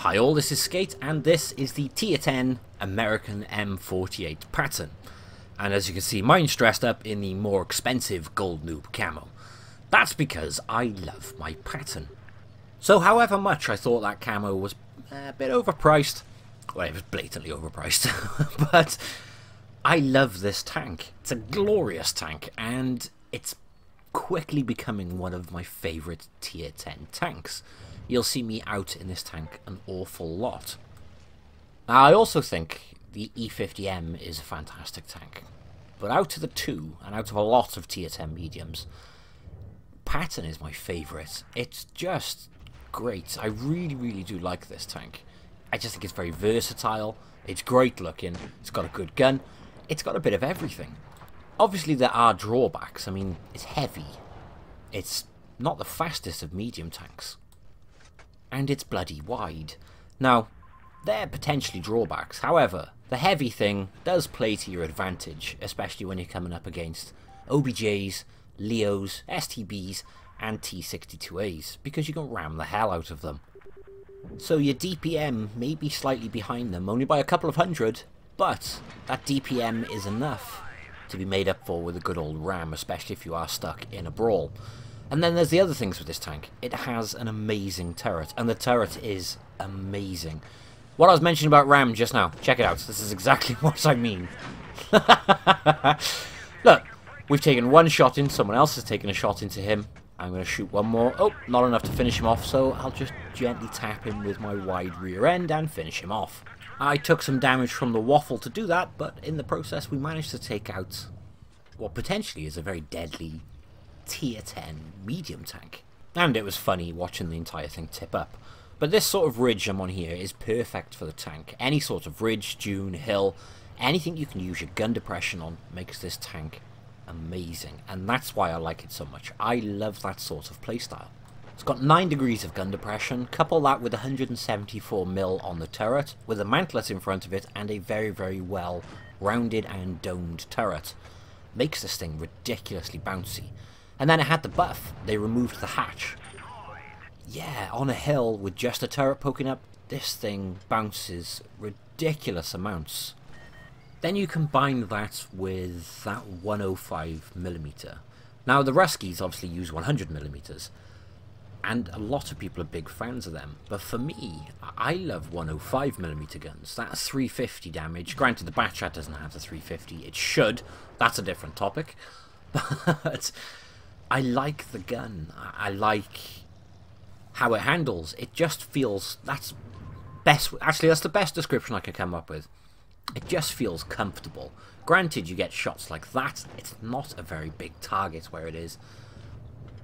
Hi all, this is Skate, and this is the Tier 10 American M48 Patton. And as you can see, mine's dressed up in the more expensive Gold Noob camo. That's because I love my Patton. So however much I thought that camo was a bit overpriced, well, it was blatantly overpriced, but I love this tank. It's a glorious tank, and it's quickly becoming one of my favourite Tier 10 tanks. You'll see me out in this tank an awful lot. Now, I also think the E50M is a fantastic tank. But out of the two, and out of a lot of Tier 10 mediums, Patton is my favourite. It's just great. I really do like this tank. I just think it's very versatile, it's great looking, it's got a good gun, it's got a bit of everything. Obviously there are drawbacks. I mean, it's heavy. It's not the fastest of medium tanks. And it's bloody wide. Now, they're potentially drawbacks. However, the heavy thing does play to your advantage, especially when you're coming up against OBJs, Leos, STBs, and T62As, because you can ram the hell out of them. So your DPM may be slightly behind them, only by a couple of hundred, but that DPM is enough to be made up for with a good old ram, especially if you are stuck in a brawl. And then there's the other things with this tank. It has an amazing turret, and the turret is amazing. What I was mentioning about RAM just now, check it out. This is exactly what I mean. Look, we've taken one shot in, someone else has taken a shot into him. I'm going to shoot one more. Oh, not enough to finish him off, so I'll just gently tap him with my wide rear end and finish him off. I took some damage from the waffle to do that, but in the process we managed to take out what potentially is a very deadly Tier 10 medium tank. And it was funny watching the entire thing tip up. But this sort of ridge I'm on here is perfect for the tank. Any sort of ridge, dune, hill, anything you can use your gun depression on makes this tank amazing. And that's why I like it so much. I love that sort of playstyle. It's got 9 degrees of gun depression, couple that with 174mm on the turret, with a mantlet in front of it and a very well rounded and domed turret. Makes this thing ridiculously bouncy. And then it had the buff. They removed the hatch. Yeah, on a hill with just a turret poking up, this thing bounces ridiculous amounts. Then you combine that with that 105mm. Now the Ruskies obviously use 100mm, and a lot of people are big fans of them. But for me, I love 105mm guns. That's 350 damage. Granted, the Batchat doesn't have the 350. It should. That's a different topic. But I like the gun. I like how it handles. It just feels, that's best. Actually, that's the best description I could come up with. It just feels comfortable. Granted, you get shots like that. It's not a very big target where it is,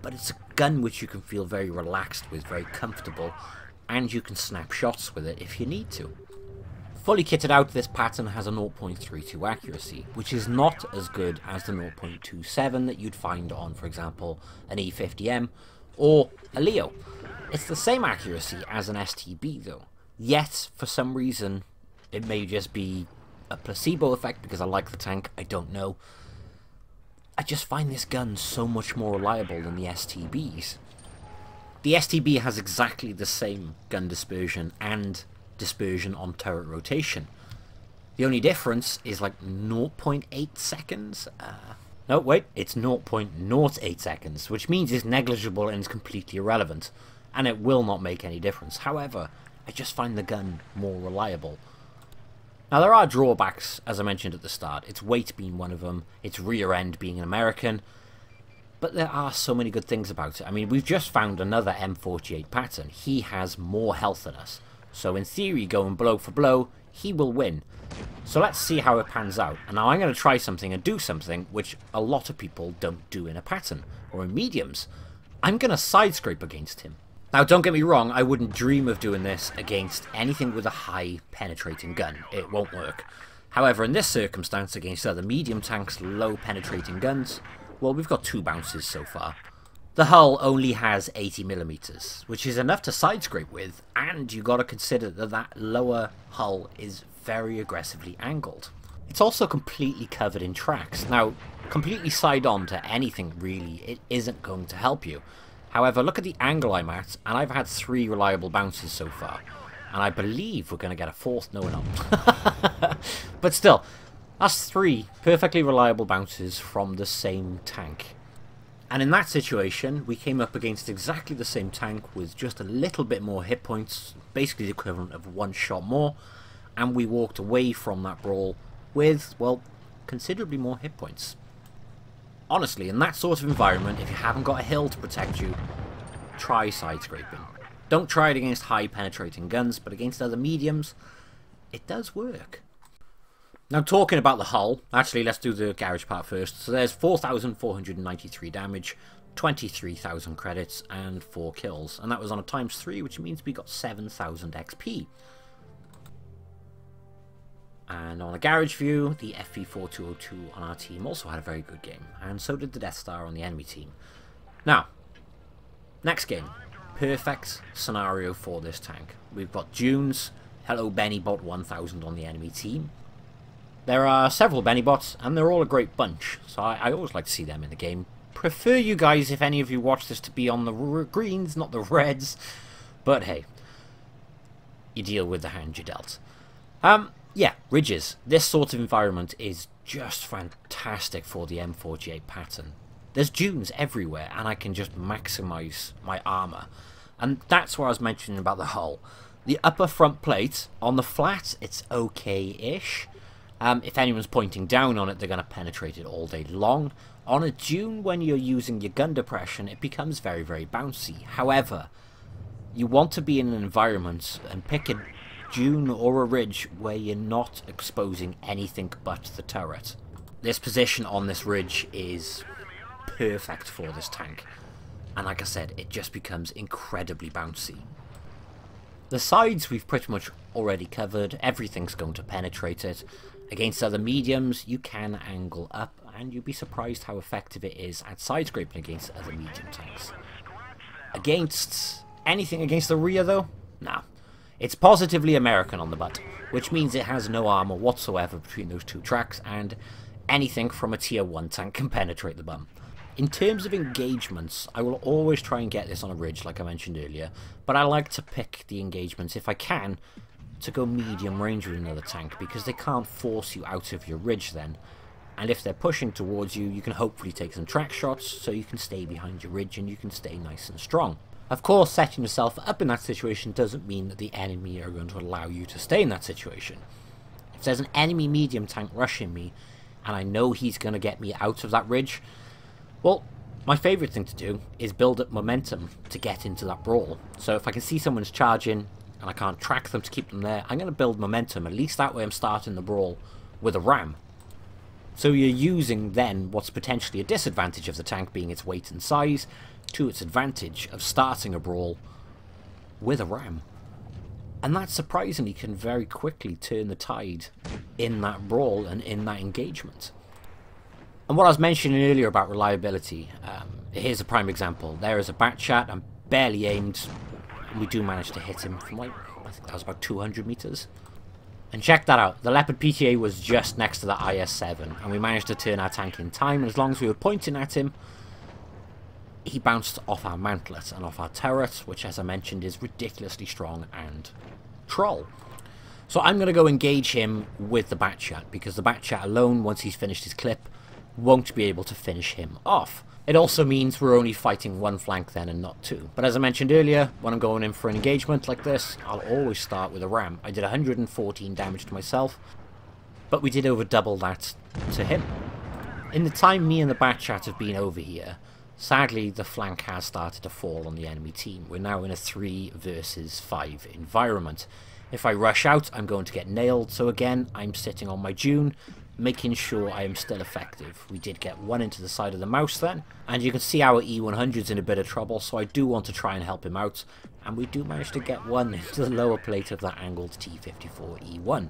but it's a gun which you can feel very relaxed with, very comfortable, and you can snap shots with it if you need to. Fully kitted out, this Patton has a 0.32 accuracy, which is not as good as the 0.27 that you'd find on, for example, an E50M or a Leo. It's the same accuracy as an STB though, yet for some reason it may just be a placebo effect because I like the tank, I don't know. I just find this gun so much more reliable than the STBs. The STB has exactly the same gun dispersion and dispersion on turret rotation. The only difference is like 0.8 seconds. No, wait, it's 0.08 seconds, which means it's negligible and is completely irrelevant, and it will not make any difference. However, I just find the gun more reliable. Now, there are drawbacks, as I mentioned at the start. Its weight being one of them, its rear end being an American, but there are so many good things about it. I mean, we've just found another M48 Patton. He has more health than us. So in theory, going blow for blow, he will win. So let's see how it pans out. And now I'm going to try something and do something which a lot of people don't do in a Patton or in mediums. I'm going to side scrape against him. Now don't get me wrong, I wouldn't dream of doing this against anything with a high penetrating gun. It won't work. However, in this circumstance, against other medium tanks, low penetrating guns, well, we've got 2 bounces so far. The hull only has 80mm, which is enough to side scrape with, and you got to consider that that lower hull is very aggressively angled. It's also completely covered in tracks. Now, completely side on to anything really, it isn't going to help you. However, look at the angle I'm at, and I've had 3 reliable bounces so far. And I believe we're going to get a fourth. No, we're not. But still, that's 3 perfectly reliable bounces from the same tank. And in that situation, we came up against exactly the same tank with just a little bit more hit points, basically the equivalent of 1 shot more, and we walked away from that brawl with, well, considerably more hit points. Honestly, in that sort of environment, if you haven't got a hill to protect you, try side scraping. Don't try it against high penetrating guns, but against other mediums, it does work. Now, talking about the hull, actually let's do the garage part first. So there's 4,493 damage, 23,000 credits, and 4 kills. And that was on a ×3, which means we got 7,000 XP. And on a garage view, the FV4202 on our team also had a very good game, and so did the Death Star on the enemy team. Now, next game. Perfect scenario for this tank. We've got Dunes, Hello Benny Bot 1000 on the enemy team. There are several Benny Bots, and they're all a great bunch, so I always like to see them in the game. Prefer you guys, if any of you watch this, to be on the greens, not the reds, but hey, you deal with the hand you dealt. Yeah, ridges. This sort of environment is just fantastic for the M48 Patton. There's dunes everywhere, and I can just maximise my armour. And that's what I was mentioning about the hull. The upper front plate, on the flat, it's okay-ish. If anyone's pointing down on it, they're going to penetrate it all day long. On a dune, when you're using your gun depression, it becomes very, very bouncy. However, you want to be in an environment and pick a dune or a ridge where you're not exposing anything but the turret. This position on this ridge is perfect for this tank, and like I said, it just becomes incredibly bouncy. The sides we've pretty much already covered. Everything's going to penetrate it. Against other mediums, you can angle up, and you'd be surprised how effective it is at side scraping against other medium tanks. Against anything against the rear though, nah. It's positively American on the butt, which means it has no armour whatsoever between those 2 tracks, and anything from a tier 1 tank can penetrate the bum. In terms of engagements, I will always try and get this on a ridge, like I mentioned earlier, but I like to pick the engagements, if I can, to go medium range with another tank, because they can't force you out of your ridge then. And if they're pushing towards you, you can hopefully take some track shots, so you can stay behind your ridge and you can stay nice and strong. Of course, setting yourself up in that situation doesn't mean that the enemy are going to allow you to stay in that situation. If there's an enemy medium tank rushing me, and I know he's going to get me out of that ridge, well, my favourite thing to do is build up momentum to get into that brawl. So if I can see someone's charging, and I can't track them to keep them there, I'm going to build momentum. At least that way I'm starting the brawl with a ram. So you're using then what's potentially a disadvantage of the tank, being its weight and size, to its advantage of starting a brawl with a ram. And that surprisingly can very quickly turn the tide in that brawl and in that engagement. And what I was mentioning earlier about reliability, here's a prime example. There is a bat chat, I'm barely aimed, and we do manage to hit him from like, I think that was about 200 meters. And check that out, the Leopard PTA was just next to the IS-7, and we managed to turn our tank in time, and as long as we were pointing at him, he bounced off our mantlet and off our turret, which as I mentioned is ridiculously strong and troll. So I'm going to go engage him with the bat chat, because the bat chat alone, once he's finished his clip, won't be able to finish him off. It also means we're only fighting 1 flank then and not 2. But as I mentioned earlier, when I'm going in for an engagement like this, I'll always start with a ram. I did 114 damage to myself, but we did over double that to him. In the time me and the bat chat have been over here, sadly the flank has started to fall on the enemy team. We're now in a 3 versus 5 environment. If I rush out, I'm going to get nailed, so again, I'm sitting on my dune, making sure I am still effective. We did get 1 into the side of the mouse then, and you can see our E100's in a bit of trouble, so I do want to try and help him out, and we do manage to get 1 into the lower plate of that angled T-54 E1.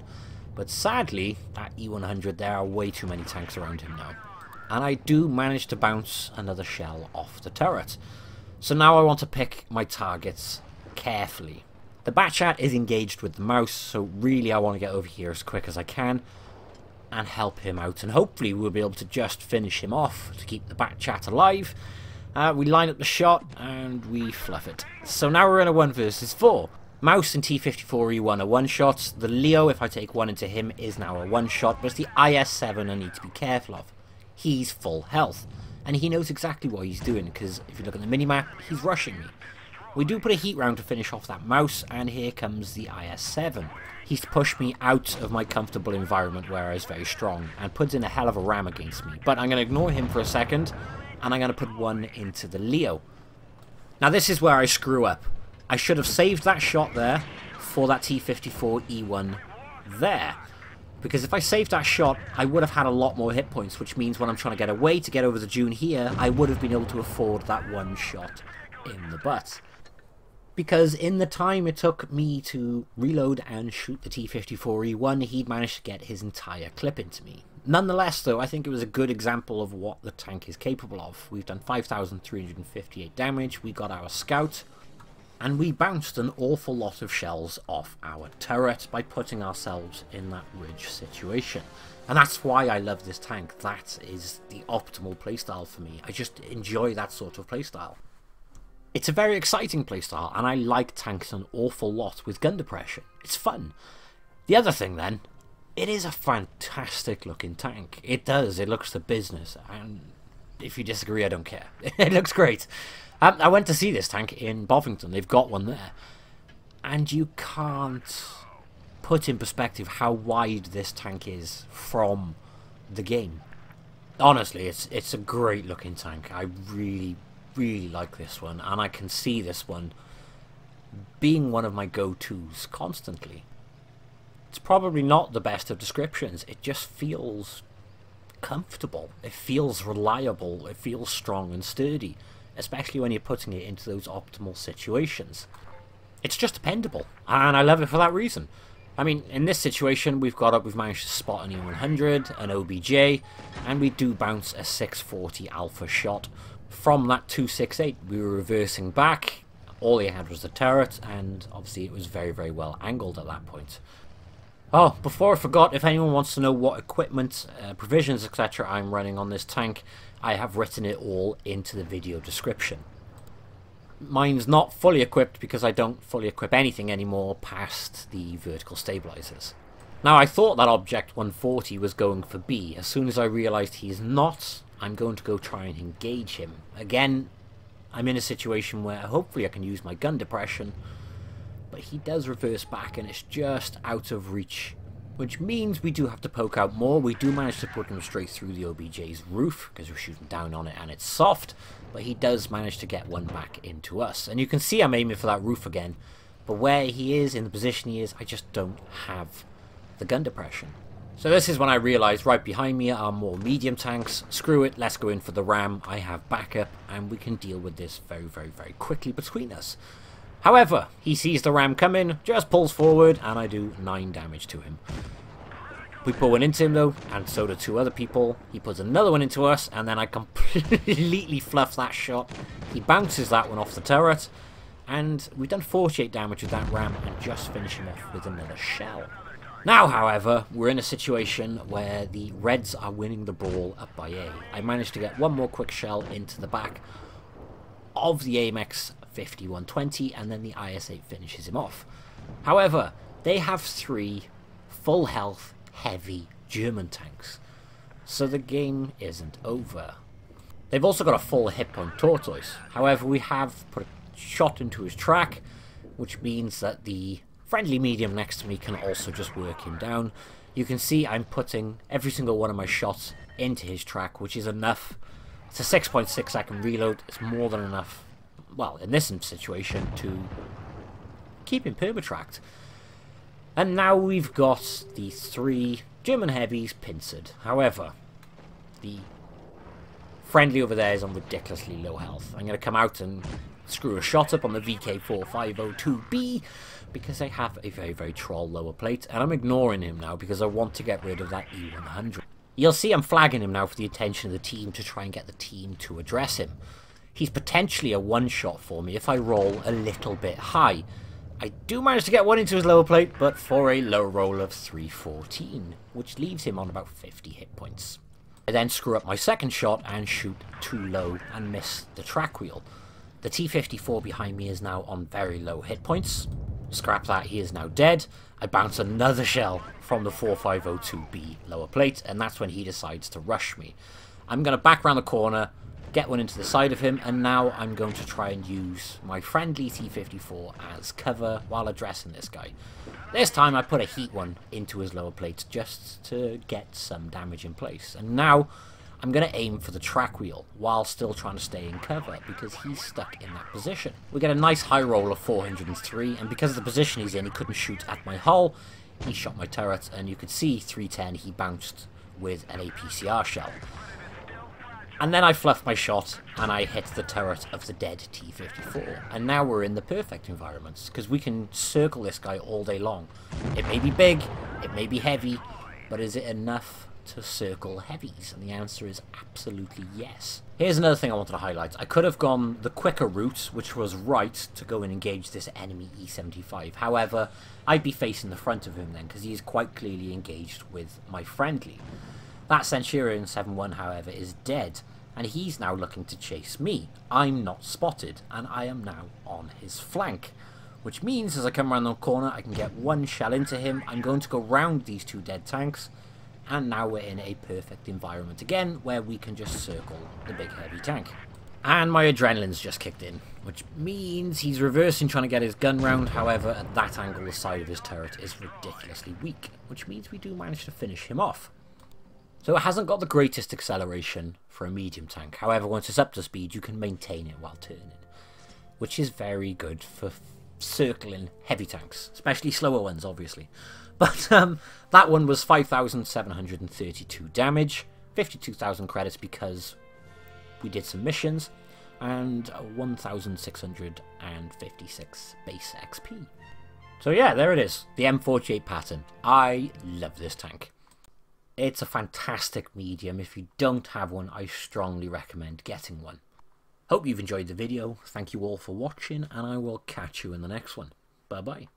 But sadly, that E100, there are way too many tanks around him now. And I do manage to bounce another shell off the turret. So now I want to pick my targets carefully. The Batchat is engaged with the mouse, so really I want to get over here as quick as I can and help him out, and hopefully we'll be able to just finish him off to keep the Batchat alive. We line up the shot and we fluff it. So now we're in a 1 versus 4. Mouse and T-54E1 are one-shots. The Leo, if I take one into him, is now a one-shot. But it's the IS-7 I need to be careful of. He's full health. And he knows exactly what he's doing, because if you look at the minimap, he's rushing me. We do put a heat round to finish off that Mouse, and here comes the IS-7. He's pushed me out of my comfortable environment where I was very strong, and puts in a hell of a ram against me. But I'm going to ignore him for a second, and I'm going to put one into the Leo. Now this is where I screw up. I should have saved that shot there for that T-54E1 there. Because if I saved that shot, I would have had a lot more hit points, which means when I'm trying to get away to get over the dune here, I would have been able to afford that one shot in the butt. Because in the time it took me to reload and shoot the T-54E1, he'd managed to get his entire clip into me. Nonetheless, though, I think it was a good example of what the tank is capable of. We've done 5,358 damage, we got our scout, and we bounced an awful lot of shells off our turret by putting ourselves in that ridge situation. And that's why I love this tank. That is the optimal playstyle for me. I just enjoy that sort of playstyle. It's a very exciting playstyle, and I like tanks an awful lot with gun depression. It's fun. The other thing then, it is a fantastic looking tank. It does, it looks the business, and if you disagree I don't care. It looks great. I went to see this tank in Bovington, they've got one there, and you can't put in perspective how wide this tank is from the game. Honestly, it's a great looking tank. I really like this one, and I can see this one being one of my go-tos constantly. It's probably not the best of descriptions, it just feels comfortable, it feels reliable, it feels strong and sturdy, especially when you're putting it into those optimal situations. It's just dependable, and I love it for that reason. I mean, in this situation, we've managed to spot an E100, an OBJ, and we do bounce a 640 alpha shot. From that 268, we were reversing back, all he had was the turret, and obviously it was very well angled at that point. Oh, before I forgot, if anyone wants to know what equipment, provisions, etc. I'm running on this tank, I have written it all into the video description. Mine's not fully equipped because I don't fully equip anything anymore past the vertical stabilizers. Now I thought that Object 140 was going for B. As soon as I realized he's not, I'm going to go try and engage him. Again, I'm in a situation where hopefully I can use my gun depression, but he does reverse back and it's just out of reach, which means we do have to poke out more. We do manage to put him straight through the OBJ's roof because we're shooting down on it and it's soft, but he does manage to get one back into us. And you can see I'm aiming for that roof again, but where he is, in the position he is, I just don't have the gun depression. So this is when I realised right behind me are more medium tanks. Screw it, let's go in for the ram. I have backup and we can deal with this very quickly between us. However, he sees the ram coming, just pulls forward, and I do 9 damage to him. We put one into him though, and so do 2 other people. He puts another one into us, and then I completely fluff that shot. He bounces that one off the turret, and we've done 48 damage with that ram, and just finish him off with another shell. Now, however, we're in a situation where the Reds are winning the brawl up by A. I managed to get one more quick shell into the back of the AMX 5120, and then the IS-8 finishes him off. However, they have 3 full health, heavy German tanks, so the game isn't over. They've also got a full hit point tortoise. However, we have put a shot into his track, which means that the friendly medium next to me can also just work him down. You can see I'm putting every single one of my shots into his track, which is enough. It's a 6.6 second reload. It's more than enough, well, in this situation, to keep him permatracked. And now we've got the 3 German heavies pincered. However, the friendly over there is on ridiculously low health. I'm going to come out and screw a shot up on the VK4502B because I have a very troll lower plate, and I'm ignoring him now because I want to get rid of that E100. You'll see I'm flagging him now for the attention of the team to try and get the team to address him. He's potentially a one-shot for me if I roll a little bit high. I do manage to get one into his lower plate, but for a low roll of 314, which leaves him on about 50 hit points. I then screw up my second shot and shoot too low and miss the track wheel. The T-54 behind me is now on very low hit points, Scrap that, he is now dead. I bounce another shell from the 4502B lower plate, and that's when he decides to rush me. I'm going to back around the corner, get one into the side of him, and now I'm going to try and use my friendly T-54 as cover while addressing this guy. This time I put a heat one into his lower plate just to get some damage in place. And now I'm going to aim for the track wheel while still trying to stay in cover because he's stuck in that position. We get a nice high roll of 403, and because of the position he's in, he couldn't shoot at my hull. He shot my turret, and you could see 310 he bounced with an APCR shell. And then I fluffed my shot, and I hit the turret of the dead T-54. And now we're in the perfect environments, because we can circle this guy all day long. It may be big, it may be heavy, but is it enough to circle heavies? And the answer is absolutely yes. Here's another thing I wanted to highlight. I could have gone the quicker route, which was right, to go and engage this enemy E-75. However, I'd be facing the front of him then, because he is quite clearly engaged with my friendly. That Centurion 7-1, however, is dead, and he's now looking to chase me. I'm not spotted, and I am now on his flank. Which means, as I come around the corner, I can get one shell into him. I'm going to go round these two dead tanks, and now we're in a perfect environment again, where we can just circle the big heavy tank. And my Adrenalin's just kicked in, which means he's reversing trying to get his gun round. However, at that angle, the side of his turret is ridiculously weak, which means we do manage to finish him off. So it hasn't got the greatest acceleration for a medium tank. However, once it's up to speed, you can maintain it while turning, which is very good for circling heavy tanks, especially slower ones, obviously. But that one was 5,732 damage, 52,000 credits because we did some missions, and 1,656 base XP. So yeah, there it is, the M48 Patton. I love this tank. It's a fantastic medium. If you don't have one, I strongly recommend getting one. Hope you've enjoyed the video. Thank you all for watching, and I will catch you in the next one. Bye bye.